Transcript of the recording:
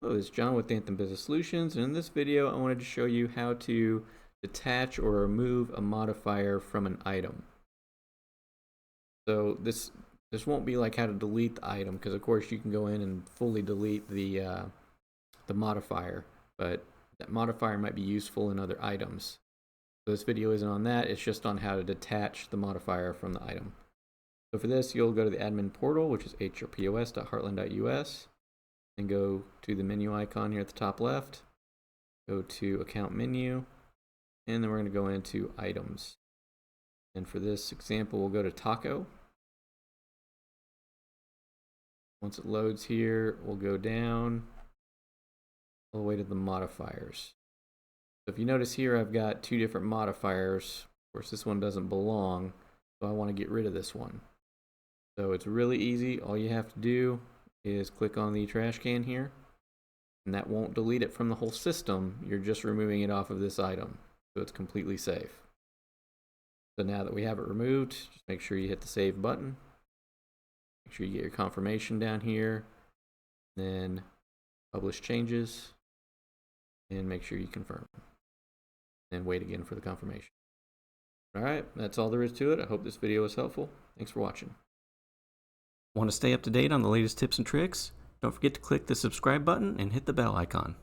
Hello, this is John with Anthem Business Solutions, and in this video I wanted to show you how to detach or remove a modifier from an item. So this won't be like how to delete the item, because of course you can go in and fully delete the modifier, but that modifier might be useful in other items. So this video isn't on that, it's just on how to detach the modifier from the item. So for this, you'll go to the admin portal, which is hrpos.heartland.us. And go to the menu icon here at the top left, go to account menu, and then we're going to go into items. And for this example, we'll go to taco. Once it loads here, we'll go down all the way to the modifiers. So if you notice here, I've got two different modifiers. Of course, this one doesn't belong, so I want to get rid of this one. So it's really easy. All you have to do is click on the trash can here, and that won't delete it from the whole system. You're just removing it off of this item, so it's completely safe. So now that we have it removed, just make sure you hit the save button. Make sure you get your confirmation down here, then publish changes, and make sure you confirm. And wait again for the confirmation. Alright, that's all there is to it. I hope this video was helpful. Thanks for watching. Want to stay up to date on the latest tips and tricks? Don't forget to click the subscribe button and hit the bell icon.